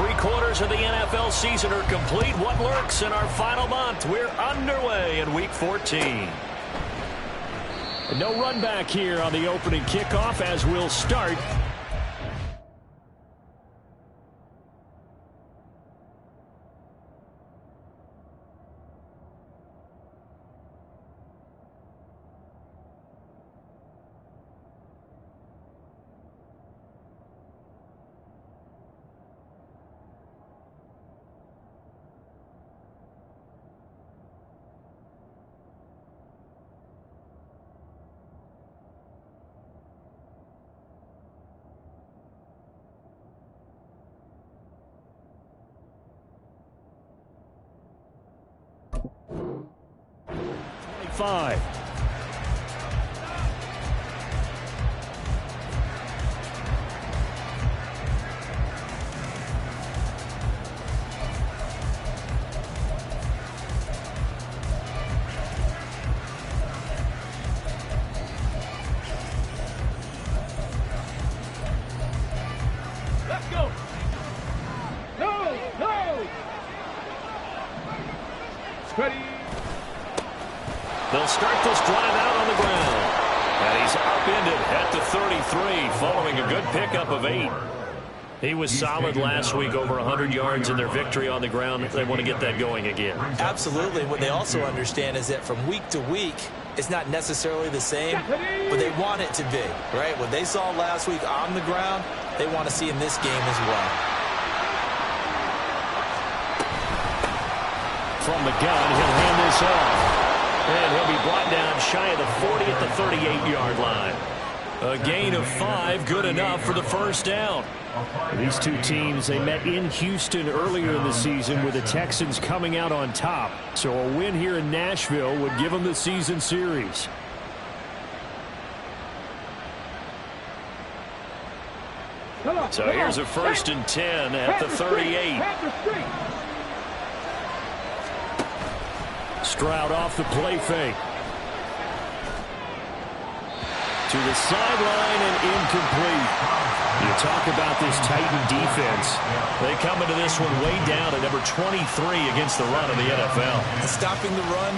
3/4 of the NFL season are complete. What lurks in our final month? We're underway in Week 14. And no run back here on the opening kickoff as we'll start. Five. Let's go. No, no. Steady. They'll start this drive out on the ground. And he's upended at the 33 following a good pickup of 8. He was solid last week, over 100 yards in their victory on the ground. They want to get that going again. Absolutely. What they also understand is that from week to week, it's not necessarily the same, but they want it to be, right? What they saw last week on the ground, they want to see in this game as well. From the gun, he'll hand this off. And he'll be brought down shy of the 40 at the 38-yard line. A gain of 5, good enough for the first down. These two teams, they met in Houston earlier in the season with the Texans coming out on top. So a win here in Nashville would give them the season series. So here's a 1st and 10 at the 38. Stroud off the play fake. To the sideline and incomplete. You talk about this Titan defense. They come into this one way down at number 23 against the run of the NFL. Stopping the run,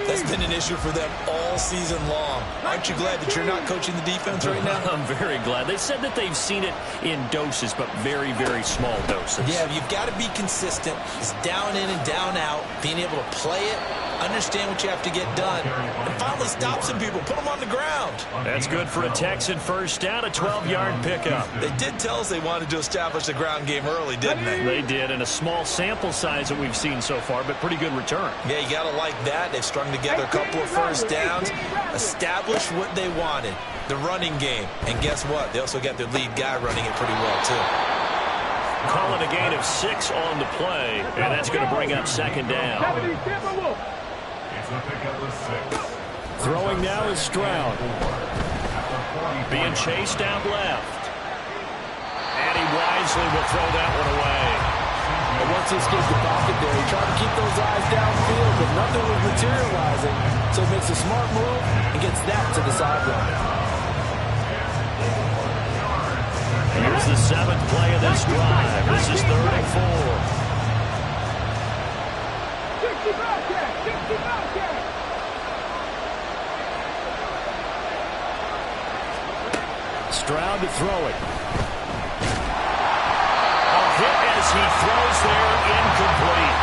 that's been an issue for them all season long. Aren't you glad that you're not coaching the defense right now? I'm very glad. They said that they've seen it in doses, but very, very small doses. Yeah, you've got to be consistent. It's down in and down out, being able to play it, understand what you have to get done, and finally stop some people, put them on the ground. That's good for a Texan first down, a 12-yard pickup. They did tell us they wanted to establish the ground game early, didn't they? They did, and a small sample size that we've seen so far, but pretty good return. Yeah, you got to like that. They've strung together a couple of first downs, established what they wanted, the running game. And guess what? They also got their lead guy running it pretty well, too. Calling a gain of 6 on the play, and that's going to bring up 2nd down. Throwing now is Stroud. Being chased out left. And he wisely will throw that one away. And once this gets the pocket there, he tried to keep those eyes downfield, but nothing was materializing. So he makes a smart move and gets that to the sideline. Here's the 7th play of this drive. This is 3rd and 4. Stroud to throw it. A hit as he throws there, incomplete.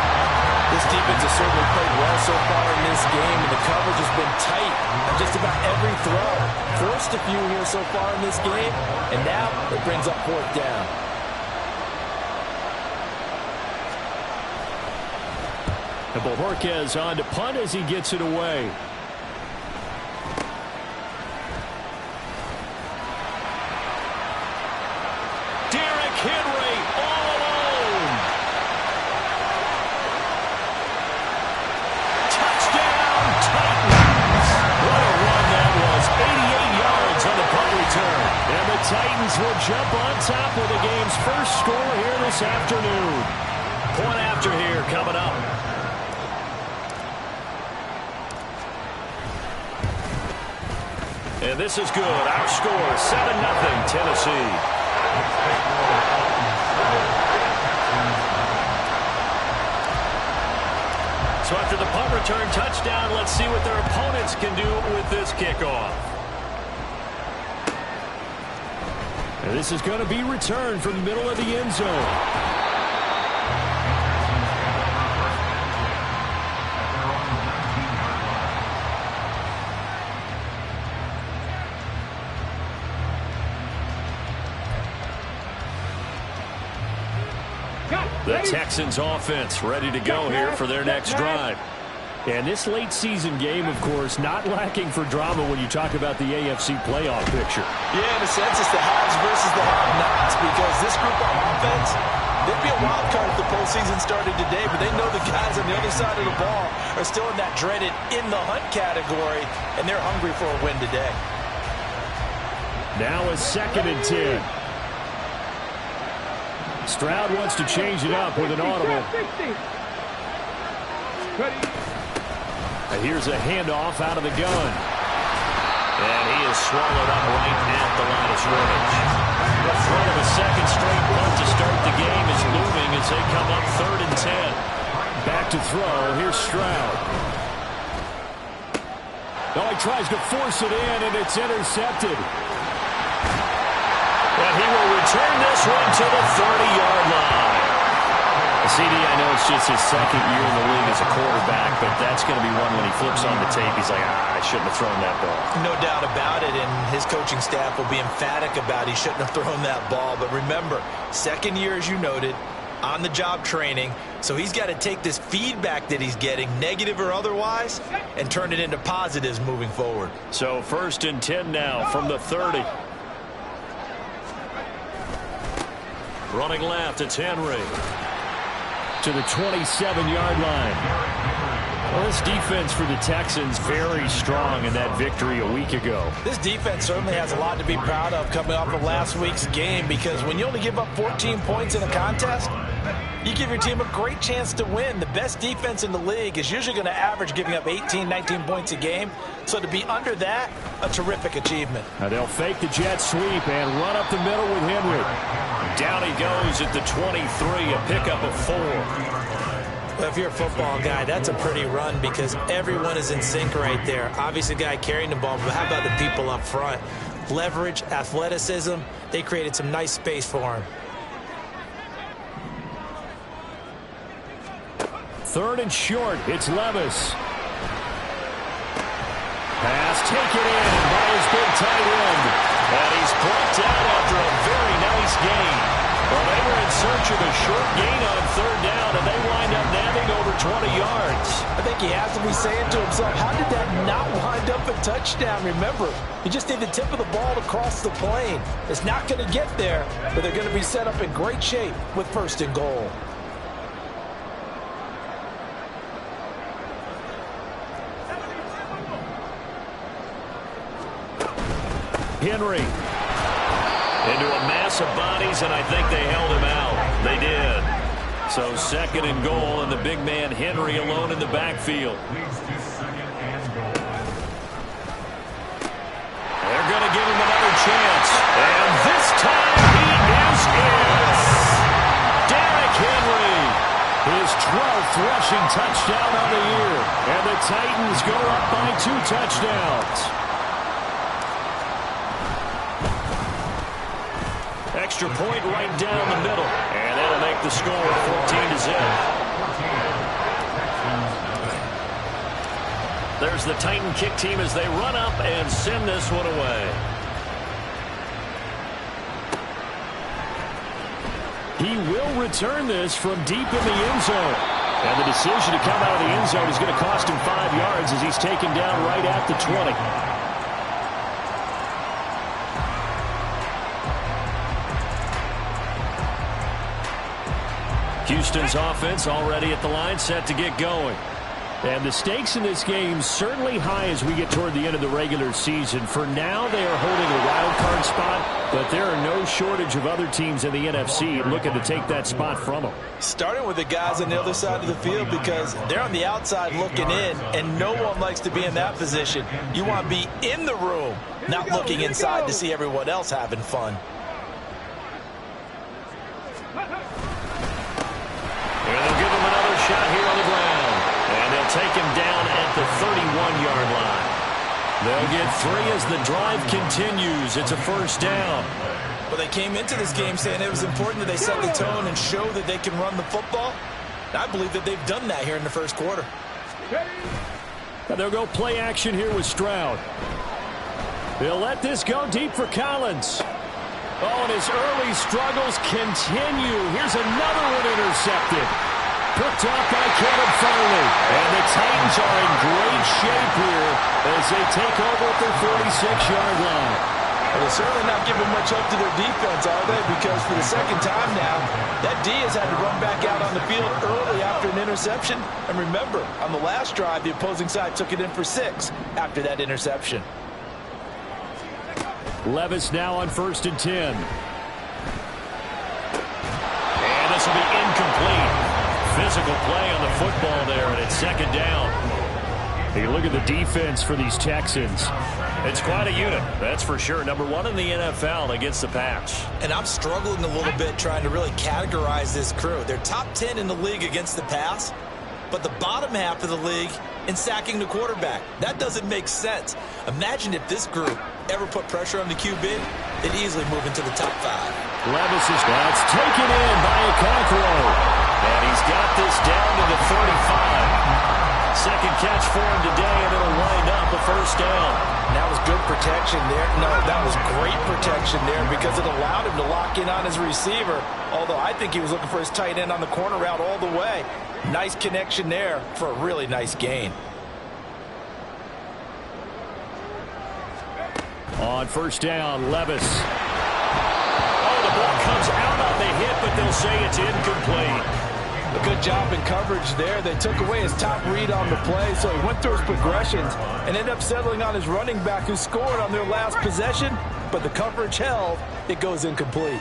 This defense has certainly played well so far in this game, and the coverage has been tight on just about every throw. Forced a few here so far in this game, and now it brings up 4th down. And Bojorquez on to punt as he gets it away. Henry all alone. Touchdown, Titans. What a run that was. 88 yards on the punt return. And the Titans will jump on top of the game's first score here this afternoon. Point after here coming up. And this is good. Our score, 7-0 Tennessee. return touchdown. Let's see what their opponents can do with this kickoff. And this is going to be returned from the middle of the end zone. The Texans offense ready to go here for their next drive. And this late season game, of course, not lacking for drama when you talk about the AFC playoff picture. Yeah, in a sense, it's the haves versus the have-nots, because this group on offense, they'd be a wild card if the postseason started today, but they know the guys on the other side of the ball are still in that dreaded in-the-hunt category, and they're hungry for a win today. Now a 2nd and 10. Stroud wants to change it up with an audible. And here's a handoff out of the gun. And he is swallowed up right at the line of scrimmage. The threat of a second straight punt to start the game is looming as they come up 3rd and 10. Back to throw. Here's Stroud. Oh, he tries to force it in, and it's intercepted. And he will return this one to the 30-yard line. CD, I know it's just his 2nd year in the league as a quarterback, but that's going to be one when he flips on the tape. He's like, I shouldn't have thrown that ball. No doubt about it, and his coaching staff will be emphatic about he shouldn't have thrown that ball. But remember, 2nd year, as you noted, on-the-job training, so he's got to take this feedback that he's getting, negative or otherwise, and turn it into positives moving forward. So 1st and 10 now from the 30. Running left, it's Henry. To the 27-yard line. Well, this defense for the Texans very strong in that victory a week ago. This defense certainly has a lot to be proud of coming off of last week's game, because when you only give up 14 points in a contest, you give your team a great chance to win. The best defense in the league is usually going to average giving up 18, 19 points a game. So to be under that, a terrific achievement. Now they'll fake the jet sweep and run up the middle with Henry. Down he goes at the 23, a pickup of 4. Well, if you're a football guy, that's a pretty run because everyone is in sync right there. Obviously, the guy carrying the ball, but how about the people up front? Leverage, athleticism, they created some nice space for him. 3rd and short, it's Levis. Pass taken in by his big tight end. And he's plucked out after a very nice gain. Well, they were in search of a short gain on 3rd down, and they wind up nabbing over 20 yards. I think he has to be saying to himself, how did that not wind up a touchdown? Remember, you just need the tip of the ball to cross the plane. It's not going to get there, but they're going to be set up in great shape with 1st and goal. Henry. Into a mass of bodies, and I think they held him out. They did. So 2nd and goal, and the big man Henry alone in the backfield. They're going to give him another chance. And this time he is in. Derrick Henry. His 12th rushing touchdown on the year. And the Titans go up by 2 touchdowns. Extra point right down the middle. And that'll make the score 14-0. There's the Titan kick team as they run up and send this one away. He will return this from deep in the end zone. And the decision to come out of the end zone is going to cost him 5 yards as he's taken down right at the 20. Houston's offense already at the line, set to get going. And the stakes in this game certainly high as we get toward the end of the regular season. For now, they are holding a wild card spot, but there are no shortage of other teams in the NFC looking to take that spot from them. Starting with the guys on the other side of the field because they're on the outside looking in, and no one likes to be in that position. You want to be in the room, not looking inside to see everyone else having fun. And they'll give him another shot here on the ground. And they'll take him down They'll get 3 as the drive continues. It's a first down. Well, they came into this game saying it was important that they set the tone and show that they can run the football. I believe that they've done that here in the first quarter. And they'll go play action here with Stroud. They'll let this go deep for Collins. Oh, and his early struggles continue. Here's another one intercepted. Picked off by Caleb Farley. And the Titans are in great shape here as they take over at their 46-yard line. Well, they're certainly not giving much up to their defense, are they? Because for the second time now, that D has had to run back out on the field early after an interception. And remember, on the last drive, the opposing side took it in for 6 after that interception. Levis now on 1st and 10. And this will be incomplete. Physical play on the football there, and it's 2nd down. Hey, look at the defense for these Texans. It's quite a unit, that's for sure. Number 1 in the NFL against the pass. And I'm struggling a little bit trying to really categorize this crew. They're top 10 in the league against the pass, but the bottom half of the league in sacking the quarterback. That doesn't make sense. Imagine if this group ever put pressure on the QB, they'd easily move into the top 5. Levis is that's taken in by Okonkwo. And he's got this down to the 35. Second catch for him today, and it'll wind up a first down. And that was good protection there. No, that was great protection there because it allowed him to lock in on his receiver. Although I think he was looking for his tight end on the corner route all the way. Nice connection there for a really nice gain. On 1st down, Levis. Oh, the ball comes out on the hit, but they'll say it's incomplete. A good job in coverage there. They took away his top read on the play, so he went through his progressions and ended up settling on his running back who scored on their last possession, but the coverage held. It goes incomplete.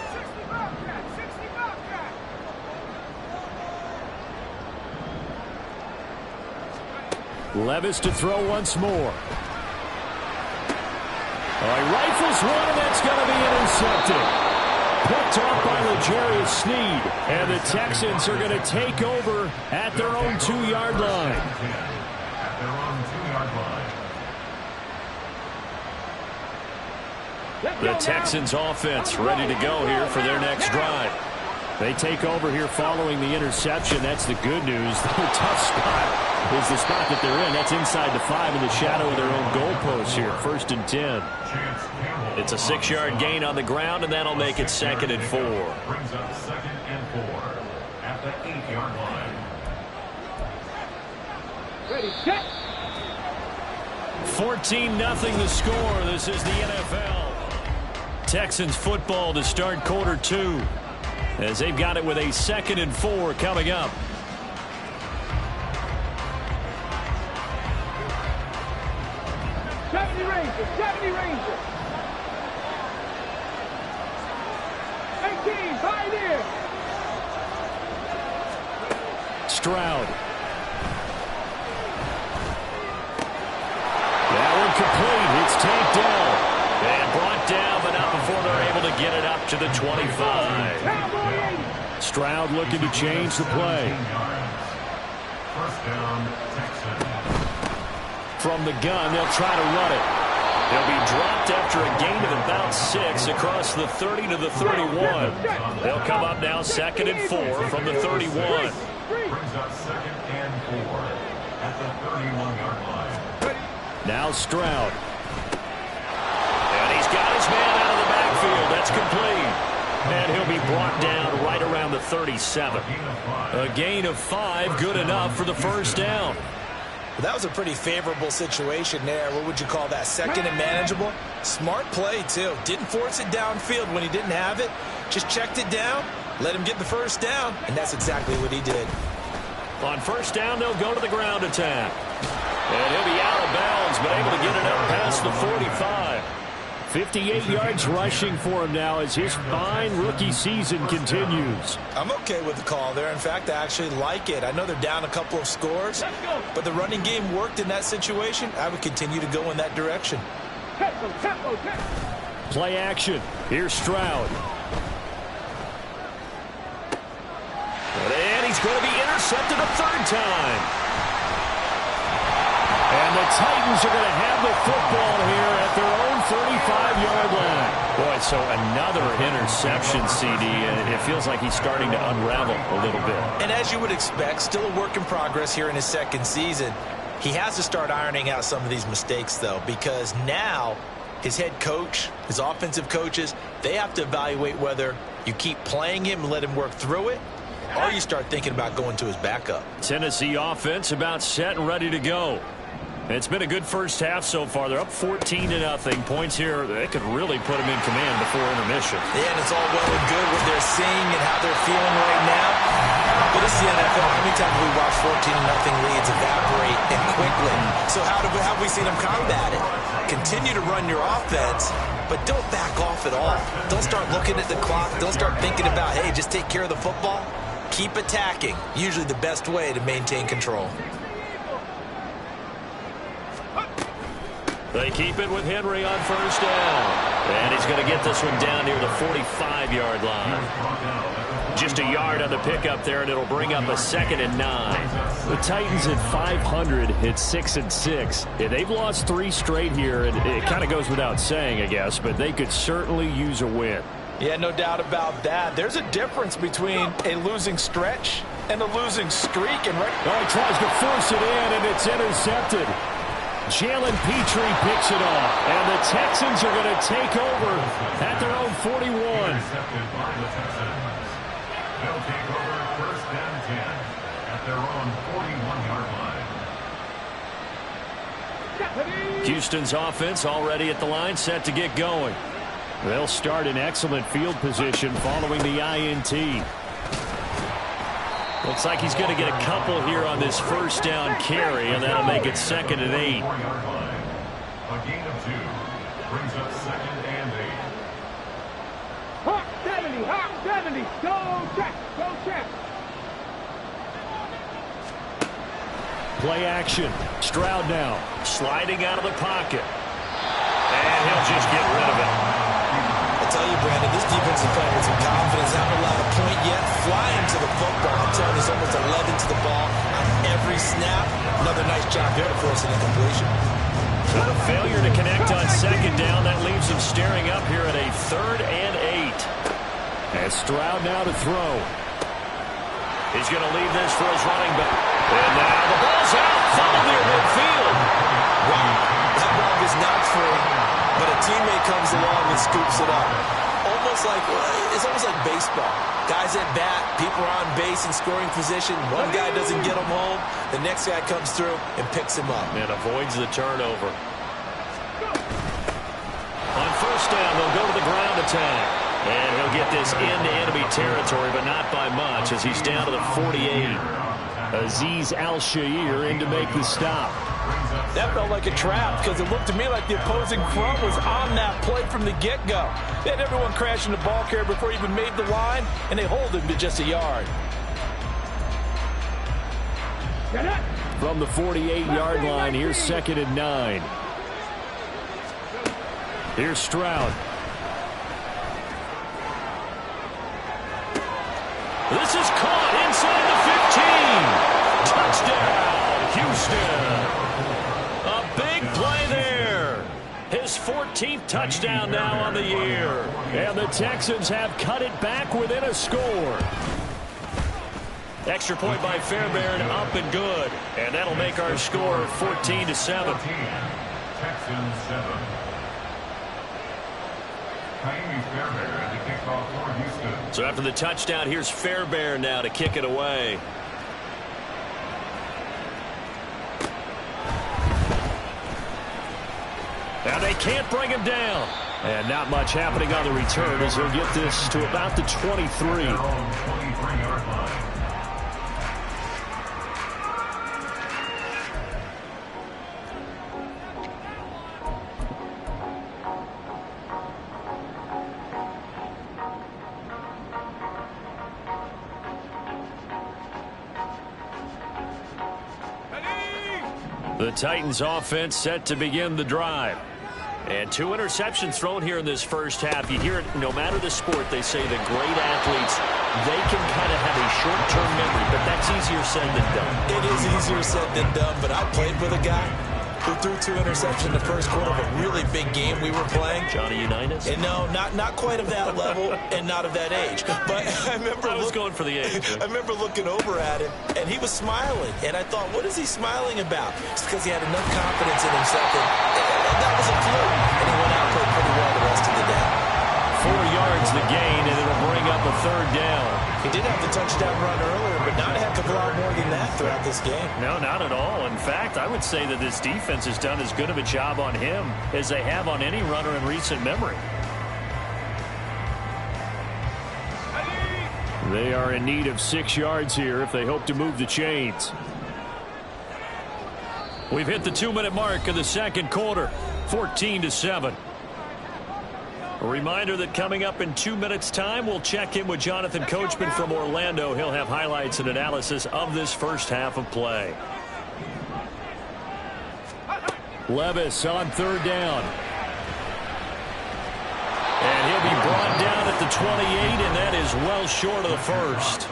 Levis to throw once more. Oh, he rifles one, and that's going to be intercepted. Picked off by L'Jarius Sneed. And the Texans are going to take over at their own 2-yard line. The Texans offense ready to go here for their next drive. They take over here following the interception. That's the good news. The tough spot is the spot that they're in. That's inside the 5 in the shadow of their own goalpost here. 1st and 10. It's a 6-yard gain on the ground, and that'll make it 2nd and 4. Brings up 2nd and 4 at the 8-yard line. Ready, set. 14-0 the score. This is the NFL. Texans football to start quarter 2. As they've got it with a 2nd and 4 coming up. Rangers, 70 Rangers. 18, Pioneer. Stroud. That one complete. It's tapped down. And brought down, but not before they're able to get it up to the 25. Stroud looking to change the play. First down, Texans. From the gun, they'll try to run it. They'll be dropped after a gain of about 6 across the 30 to the 31. They'll come up now 2nd and 4 from the 31. Brings up 2nd and 4 at the 31-yard line. Now Stroud. And he's got his man out of the backfield. That's complete. And he'll be brought down right around the 37. A gain of 5, good enough for the first down. That was a pretty favorable situation there. What would you call that? 2nd and manageable? Smart play, too. Didn't force it downfield when he didn't have it. Just checked it down, let him get the first down, and that's exactly what he did. On first down, they'll go to the ground attack. And he'll be out of bounds, but able to get it up past the 45. 58 yards rushing for him now as his fine rookie season continues. I'm okay with the call there. In fact, I actually like it. I know they're down a couple of scores, but the running game worked in that situation. I would continue to go in that direction. Tempo. Play action. Here's Stroud. And he's going to be intercepted a 3rd time. And the the Titans are going to have the football here at their own 35-yard line. Boy, so another interception, CD. It feels like he's starting to unravel a little bit. And as you would expect, still a work in progress here in his second season. He has to start ironing out some of these mistakes, though, because now his head coach, his offensive coaches, they have to evaluate whether you keep playing him and let him work through it, or you start thinking about going to his backup. Tennessee offense about set and ready to go. It's been a good first half so far. They're up 14-0. Points here, they could really put them in command before intermission. Yeah, and it's all well and good what they're seeing and how they're feeling right now. But this is the NFL. How many times have we watched 14-0 leads evaporate and quickly? So how have we seen them combat it? Continue to run your offense, but don't back off at all. Don't start looking at the clock. Don't start thinking about, hey, just take care of the football. Keep attacking. Usually the best way to maintain control. They keep it with Henry on first down. And he's going to get this one down near the 45-yard line. Just a yard on the pickup there, and it'll bring up a 2nd and 9. The Titans at 500 hit 6-6. Yeah, they've lost 3 straight here, and it kind of goes without saying, I guess, but they could certainly use a win. Yeah, no doubt about that. There's a difference between a losing stretch and a losing streak. And he tries to force it in, and it's intercepted. Jalen Petrie picks it off, and the Texans are going to take over at their own 41. Intercepted by the Texans. They'll take over 1st and 10 at their own 41-yard line. Houston's offense already at the line, set to get going. They'll start in excellent field position following the INT. Looks like he's going to get a couple here on this first down carry, and that'll make it 2nd and 8. A gain of 2 brings up 2nd and 8. Hot 70, hot 70. Go check, go check. Play action. Stroud now. Sliding out of the pocket. And he'll just get rid of it. I tell you, Brandon, this defense is playing with some confidence. Haven't allowed a point yet. Flying to the football. I'm telling you, it's almost 11 to the ball on every snap. Another nice job there to force an incompletion. So a failure to connect on 2nd down. That leaves him staring up here at a 3rd and 8. And Stroud now to throw. He's going to leave this for his running back. And now the ball's out. Funneled near midfield. Wow. That ball gets knocked free, but a teammate comes along and scoops it up. It's almost like baseball. Guys at bat, people are on base in scoring position. One guy doesn't get him home. The next guy comes through and picks him up. And avoids the turnover. On first down, they'll go to the ground attack. And he'll get this into enemy territory, but not by much as he's down to the 48. Azeez Al-Shaair in to make the stop. That felt like a trap because it looked to me like the opposing front was on that play from the get-go. They had everyone crashing the ball carrier before he even made the line, and they hold him to just a yard. From the 48-yard line, here's 2nd and 9. Here's Stroud. This is caught inside the 15. Touchdown, Houston. A big play there. His 14th touchdown now on the year. And the Texans have cut it back within a score. Extra point by Fairbairn, up and good. And that'll make our score 14-7. Texans 7. Fairbairn to kick off for Houston. So after the touchdown, here's Fairbairn now to kick it away. Now they can't bring him down. And not much happening on the return as he'll get this to about the 23. 23-yard line. The Titans offense set to begin the drive. And 2 interceptions thrown here in this first half. You hear it no matter the sport. They say the great athletes, they can kind of have a short-term memory, but that's easier said than done. It is easier said than done, but I played with a guy who threw 2 interceptions in the first quarter of a really big game we were playing. Johnny Unitas? And no, not quite of that level and not of that age. But I remember I was going for the age. I remember looking over at him, and he was smiling. And I thought, what is he smiling about? It's because he had enough confidence in himself that was a fluke. And he went out and played pretty well the rest of the day. 4 yards the gain, and it'll bring up a 3rd down. He did have the touchdown run earlier, but not a heck of a lot more than that throughout this game. No, not at all. In fact, I would say that this defense has done as good of a job on him as they have on any runner in recent memory. They are in need of 6 yards here if they hope to move the chains. We've hit the 2-minute mark of the second quarter, 14-7. A reminder that coming up in 2 minutes' time, we'll check in with Jonathan Coachman from Orlando. He'll have highlights and analysis of this first half of play. Levis on 3rd down. And he'll be brought down at the 28, and that is well short of the first.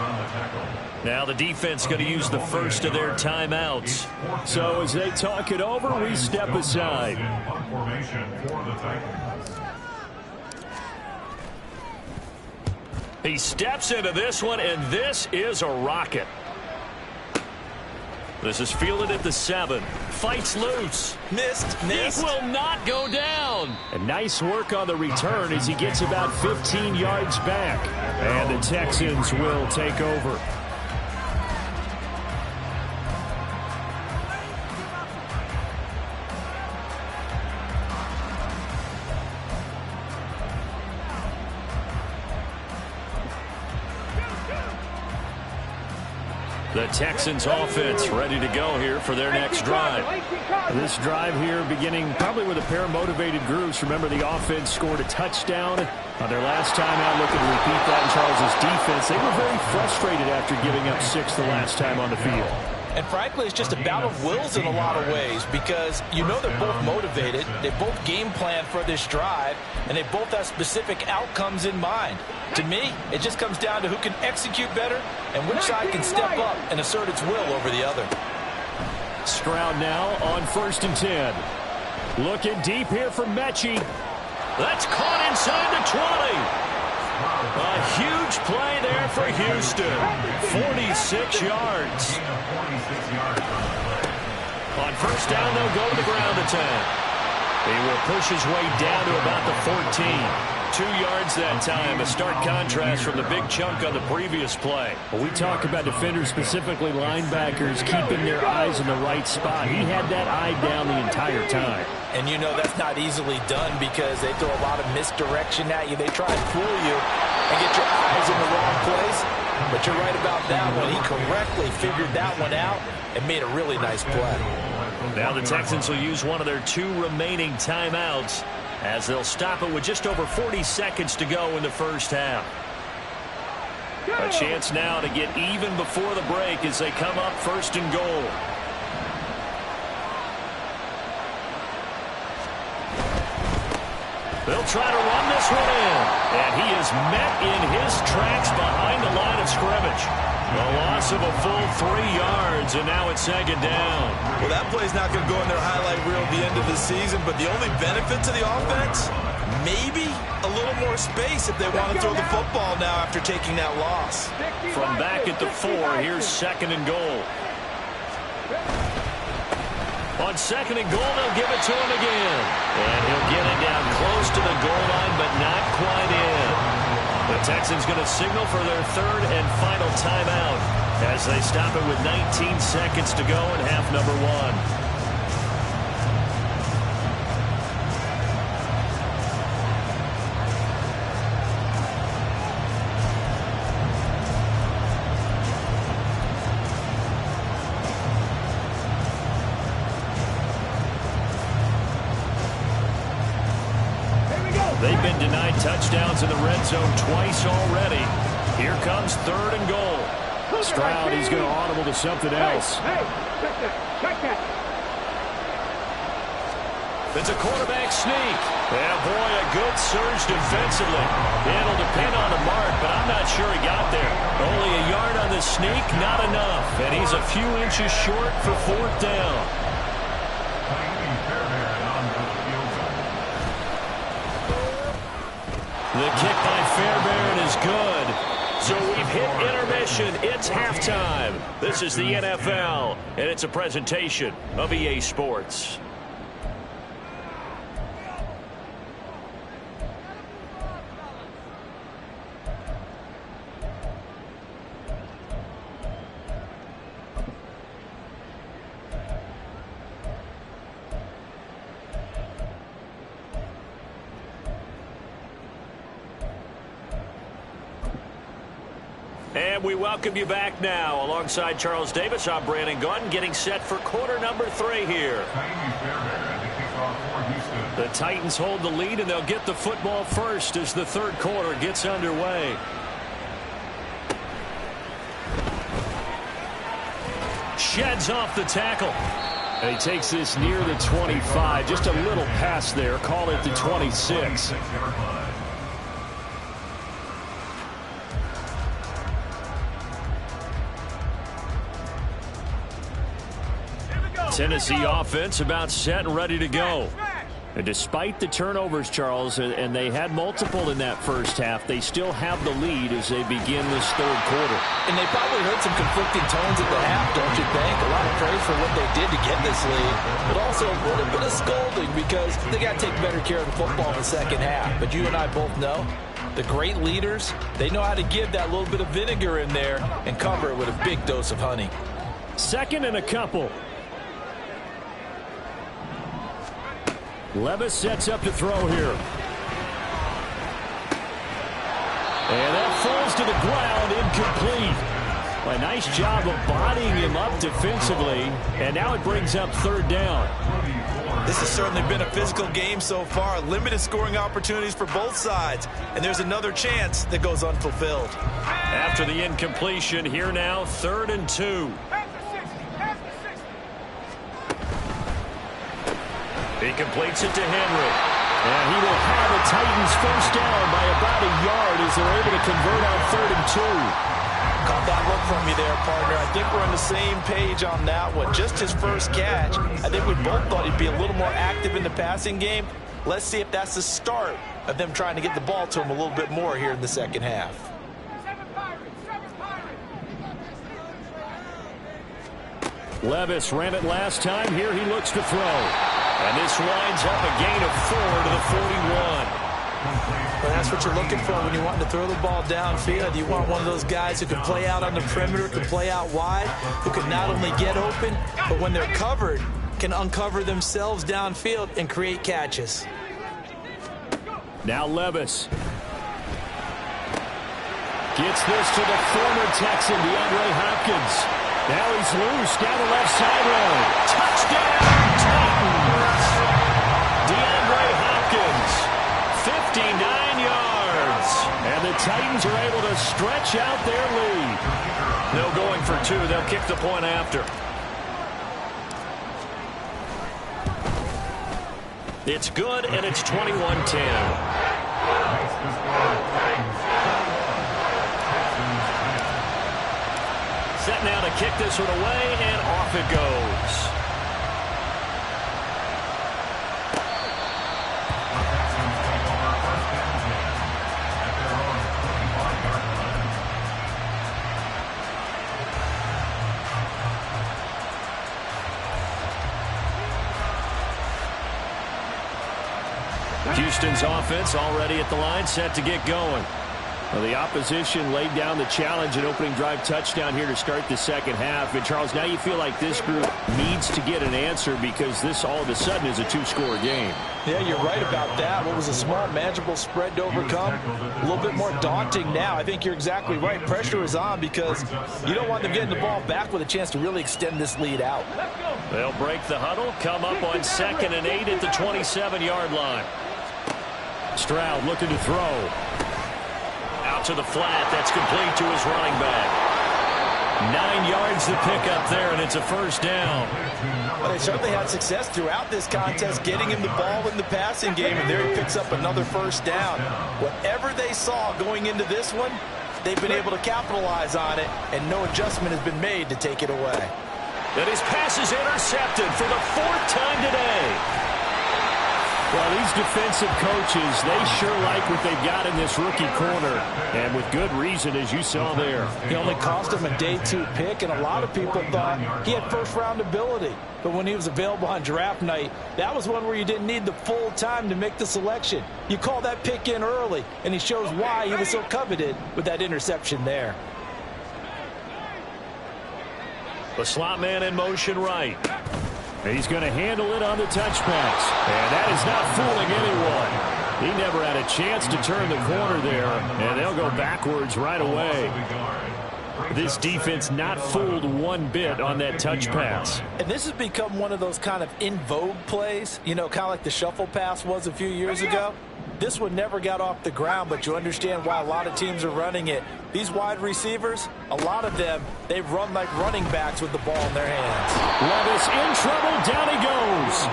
Now the defense going to use the first of their timeouts. So as they talk it over, we step aside. He steps into this one, and this is a rocket. This is fielded at the 7. Fights loose. Missed. It will not go down. And nice work on the return as he gets about 15 yards back. And the Texans will take over. The Texans offense ready to go here for their next drive. This drive here beginning probably with a pair of motivated groups. Remember, the offense scored a touchdown on their last time out, looking to repeat that in Charles's defense. They were very frustrated after giving up 6 the last time on the field. And frankly, it's just a battle of wills in a lot of ways because you know they're both motivated, they both game plan for this drive, and they both have specific outcomes in mind. To me, it just comes down to who can execute better and which side can step up and assert its will over the other. Stroud now on 1st and 10. Looking deep here for Mechie. That's caught inside the 20. A huge play there for Houston. 46 yards. On 1st down, they'll go to the ground attack. He will push his way down to about the 14. 2 yards that time, a stark contrast from the big chunk on the previous play. Well, we talk about defenders, specifically linebackers, keeping their eyes in the right spot. He had that eye down the entire time. And you know that's not easily done because they throw a lot of misdirection at you. They try and fool you and get your eyes in the wrong place. But you're right about that one. He correctly figured that one out and made a really nice play. Now the Texans will use one of their 2 remaining timeouts as they'll stop it with just over 40 seconds to go in the first half. A chance now to get even before the break as they come up 1st and goal. They'll try to run this one in. And he is met in his tracks behind the line of scrimmage. The loss of a full 3 yards, and now it's 2nd down. Well, that play's not going to go in their highlight reel at the end of the season, but the only benefit to the offense, maybe a little more space if they want to throw the football now after taking that loss. From back at the 4, here's 2nd and goal. On 2nd and goal, they'll give it to him again. And he'll get it down close to the goal line, but not quite in. The Texans going to signal for their 3rd and final timeout as they stop it with 19 seconds to go in half number 1. They've been denied touchdowns in the red zone twice already. Here comes 3rd and goal. Stroud, he's going to audible to something else. Hey, check that. It's a quarterback sneak. Yeah, boy, a good surge defensively. It'll depend on the mark, but I'm not sure he got there. Only a yard on the sneak, not enough. And he's a few inches short for 4th down. The kick by Fairbairn is good. So we've hit intermission. It's halftime. This is the NFL, and it's a presentation of EA Sports. And we welcome you back now. Alongside Charles Davis, I'm Brandon Gunn, getting set for quarter number 3 here. The Titans hold the lead, and they'll get the football first as the third quarter gets underway. Sheds off the tackle. And he takes this near the 25. Just a little pass there. Call it the 26. Tennessee offense about set and ready to go. And despite the turnovers, Charles, and they had multiple in that first half, they still have the lead as they begin this third quarter. And they probably heard some conflicting tones at the half, don't you think? A lot of praise for what they did to get this lead, but also a little bit of scolding because they got to take better care of the football in the second half. But you and I both know the great leaders, they know how to give that little bit of vinegar in there and cover it with a big dose of honey. Second and a couple. Levis sets up to throw here. And that falls to the ground, incomplete. A nice job of bodying him up defensively, and now it brings up third down. This has certainly been a physical game so far. Limited scoring opportunities for both sides, and there's another chance that goes unfulfilled. After the incompletion, here now, 3rd and 2. He completes it to Henry. And he will have the Titans first down by about a yard as they're able to convert on 3rd and 2. Caught that look from you there, partner. I think we're on the same page on that one. Just his first catch. I think we both thought he'd be a little more active in the passing game. Let's see if that's the start of them trying to get the ball to him a little bit more here in the second half. Levis ran it last time. Here he looks to throw. And this winds up a gain of 4 to the 41. Well, that's what you're looking for when you're wanting to throw the ball downfield. You want one of those guys who can play out on the perimeter, can play out wide, who can not only get open, but when they're covered, can uncover themselves downfield and create catches. Now Levis gets this to the former Texan, DeAndre Hopkins. Now he's loose down the left sideline. Touchdown, Titans! DeAndre Hopkins, 59 yards. And the Titans are able to stretch out their lead. No going for 2. They'll kick the point after. It's good, and it's 21-10. Set now to kick this one away, and off it goes. Houston's offense already at the line, set to get going. Well, the opposition laid down the challenge and opening drive touchdown here to start the second half. And, Charles, now you feel like this group needs to get an answer because this all of a sudden is a 2-score game. Yeah, you're right about that. What was a small, manageable spread to overcome, a little bit more daunting now. I think you're exactly right. Pressure is on because you don't want them getting the ball back with a chance to really extend this lead out. They'll break the huddle, come up on 2nd and 8 at the 27-yard line. Stroud looking to throw. Out to the flat. That's complete to his running back. 9 yards to pick up there, and it's a first down. Well, they certainly had success throughout this contest getting him the ball in the passing game, and there he picks up another first down. Whatever they saw going into this one, they've been able to capitalize on it, and no adjustment has been made to take it away. And his pass is intercepted for the 4th time today. Well, these defensive coaches, they sure like what they've got in this rookie corner, and with good reason, as you saw there. He only cost him a day 2 pick, and a lot of people thought he had first-round ability. But when he was available on draft night, that was one where you didn't need the full time to make the selection. You call that pick in early, and he shows why he was so coveted with that interception there. The slot man in motion right. He's going to handle it on the touch pass. And that is not fooling anyone. He never had a chance to turn the corner there, and they'll go backwards right away. This defense not fooled one bit on that touch pass. And this has become one of those kind of in vogue plays, you know, kind of like the shuffle pass was a few years ago. This one never got off the ground, but you understand why a lot of teams are running it. These wide receivers, a lot of them, they run like running backs with the ball in their hands. Levis in trouble. Down he goes.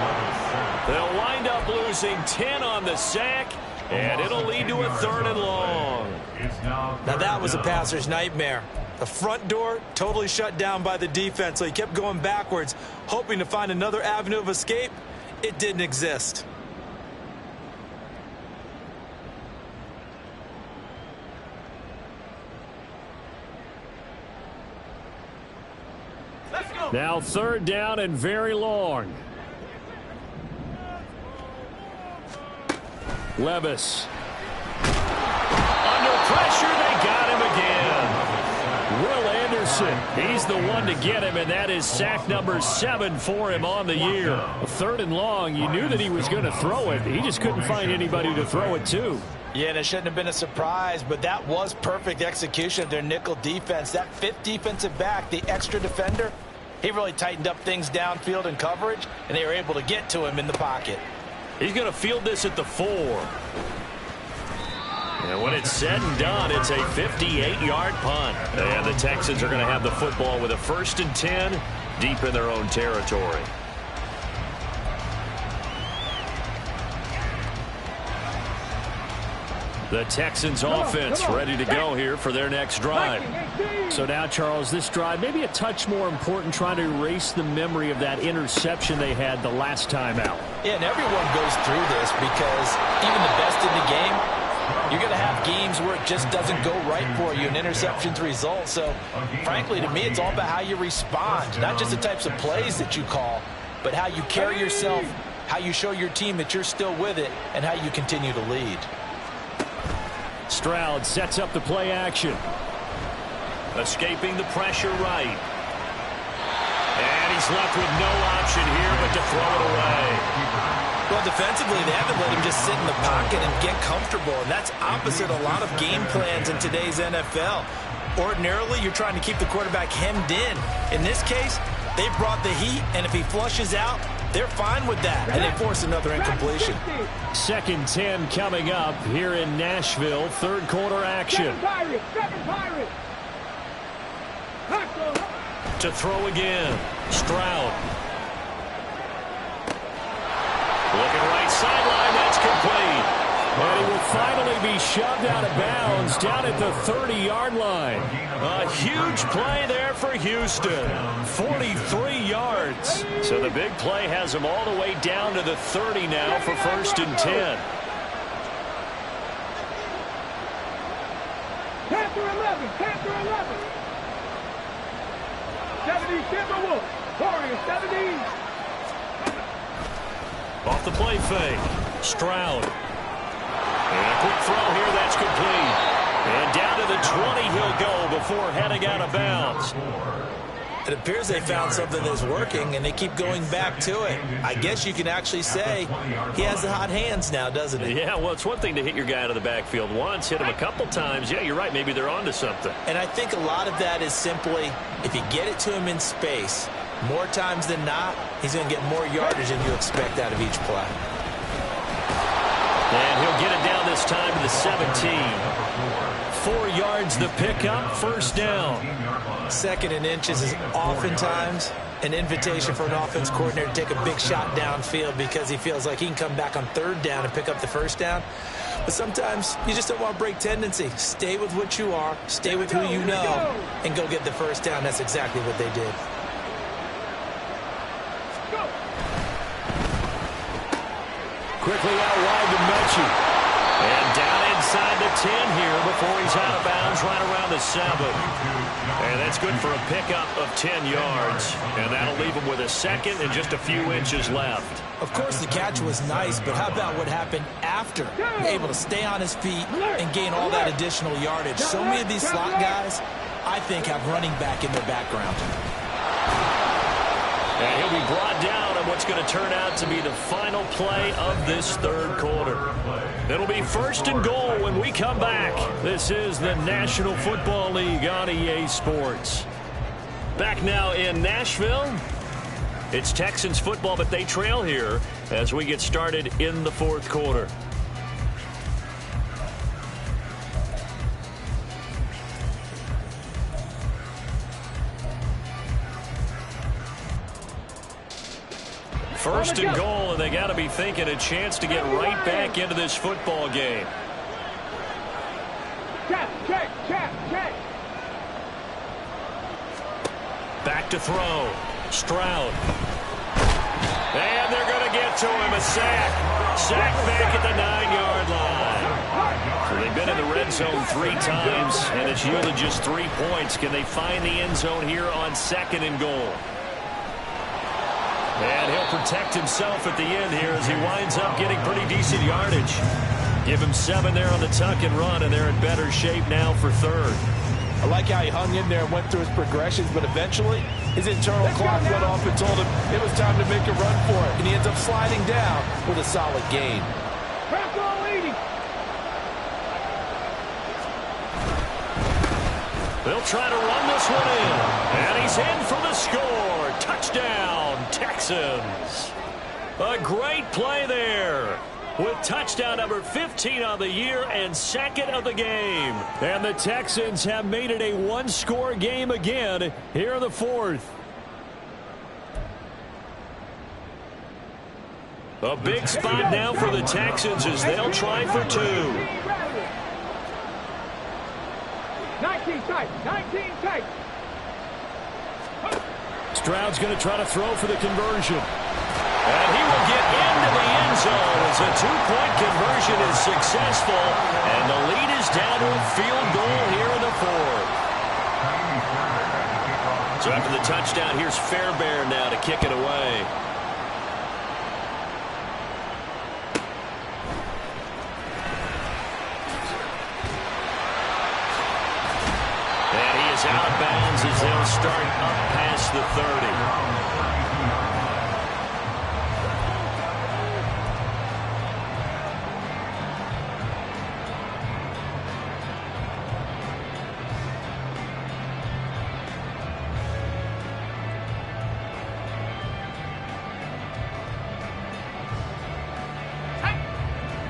They'll wind up losing 10 on the sack, and it'll lead to a 3rd and long. Now that was a passer's nightmare. The front door totally shut down by the defense, so he kept going backwards, hoping to find another avenue of escape. It didn't exist. Now 3rd down and very long. Levis. Under pressure, they got him again. Will Anderson, he's the one to get him, and that is sack number 7 for him on the year. 3rd and long, you knew that he was going to throw it. He just couldn't find anybody to throw it to. Yeah, and it shouldn't have been a surprise, but that was perfect execution of their nickel defense. That 5th defensive back, the extra defender, he really tightened up things downfield in coverage, and they were able to get to him in the pocket. He's going to field this at the 4. And when it's said and done, it's a 58-yard punt. And the Texans are going to have the football with a 1st and 10 deep in their own territory. The Texans offense ready to go here for their next drive. So now, Charles, this drive maybe a touch more important, trying to erase the memory of that interception they had the last time out. Yeah, and everyone goes through this because even the best in the game, you're going to have games where it just doesn't go right for you, and interceptions result. So, frankly, to me, it's all about how you respond, not just the types of plays that you call, but how you carry yourself, how you show your team that you're still with it, and how you continue to lead. Stroud sets up the play action. Escaping the pressure right. And he's left with no option here but to throw it away. Well, defensively, they haven't let him just sit in the pocket and get comfortable, and that's opposite a lot of game plans in today's NFL. Ordinarily, you're trying to keep the quarterback hemmed in. In this case, they brought the heat, and if he flushes out, they're fine with that, and they force another incompletion. 2nd and 10 coming up here in Nashville. 3rd quarter action. To throw again. Stroud. Looking right sideline. That's complete. And he will finally be shoved out of bounds down at the 30-yard line. A huge play there for Houston. 43 yards. So the big play has him all the way down to the 30 now for 1st and 10. Panther 11, Panther 11. 70, Timberwolves. Warriors, 70. Off the play fake. Stroud. And a quick throw here, that's complete. And down to the 20 he'll go before heading out of bounds. It appears they found something that's working, and they keep going back to it. I guess you can actually say he has the hot hands now, doesn't he? Yeah, well, it's one thing to hit your guy out of the backfield once, hit him a couple times. Yeah, you're right. Maybe they're onto something. And I think a lot of that is simply if you get it to him in space, more times than not, he's going to get more yardage than you expect out of each play. And he'll get it down this time to the 17. 4 yards the pickup, 1st down. 2nd and inches is oftentimes an invitation for an offense coordinator to take a big shot downfield because he feels like he can come back on 3rd down and pick up the 1st down. But sometimes you just don't want to break tendency. Stay with what you are, stay with who you know, and go get the 1st down. That's exactly what they did. Quickly out wide to Mechie. And down inside the 10 here before he's out of bounds right around the 7. And that's good for a pickup of 10 yards. And that'll leave him with a second and just a few inches left. Of course, the catch was nice, but how about what happened after? Able to stay on his feet and gain all that additional yardage. So many of these slot guys, I think, have running back in their background. And he'll be brought down on what's going to turn out to be the final play of this third quarter. It'll be 1st and goal when we come back. This is the National Football League on EA Sports. Back now in Nashville. It's Texans football, but they trail here as we get started in the fourth quarter. First and goal, and they got to be thinking a chance to get right back into this football game. Check. Back to throw. Stroud. And they're going to get to him. A sack. Sack back at the 9-yard line. So they've been in the red zone 3 times, and it's yielded just 3 points. Can they find the end zone here on 2nd and goal? And he'll protect himself at the end here as he winds up getting pretty decent yardage. Give him 7 there on the tuck and run, and they're in better shape now for 3rd. I like how he hung in there and went through his progressions, but eventually his internal clock went off and told him it was time to make a run for it, and he ends up sliding down with a solid gain. They'll try to run this one in, and he's in for the score. Touchdown, Texans. A great play there, with touchdown number 15 on the year and 2nd of the game. And the Texans have made it a 1-score game again here in the 4th. A big spot now for the Texans as they'll try for 2. 19 tight. Stroud's going to try to throw for the conversion. And he will get into the end zone as a 2-point conversion is successful. And the lead is down to a field goal here in the 4th. So after the touchdown, here's Fairbairn now to kick it away. And he is out of bounds as they'll start up past the 30.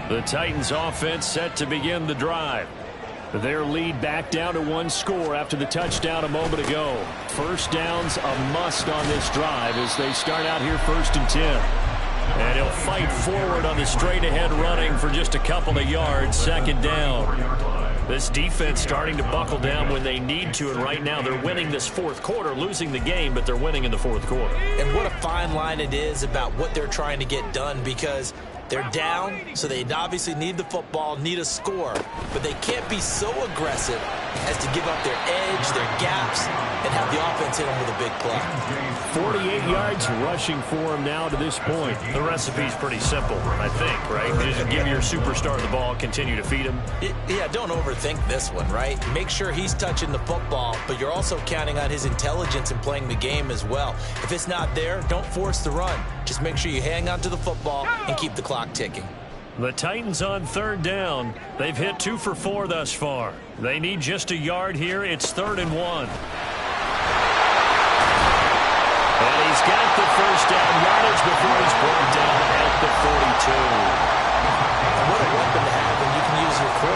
The Titans offense set to begin the drive. Their lead back down to 1 score after the touchdown a moment ago. First down's a must on this drive as they start out here 1st and 10. And he'll fight forward on the straight-ahead running for just a couple of yards. 2nd down. This defense starting to buckle down when they need to, and right now they're winning this 4th quarter, losing the game, but they're winning in the 4th quarter. And what a fine line it is about what they're trying to get done, because they're down, so they obviously need the football, need a score, but they can't be so aggressive as to give up their edge, their gaps, and have the offense hit them with a big play. 48 yards rushing for him now to this point. The recipe's pretty simple, I think, right? Just give your superstar the ball, continue to feed him. Yeah, don't overthink this one, right? Make sure he's touching the football, but you're also counting on his intelligence in playing the game as well. If it's not there, don't force the run. Just make sure you hang on to the football and keep the clock ticking. The Titans on 3rd down. They've hit 2 for 4 thus far. They need just a yard here. It's 3rd and 1. And he's got the first down yardage before he's brought down at the 42. And what a weapon to have when you can use your quarterback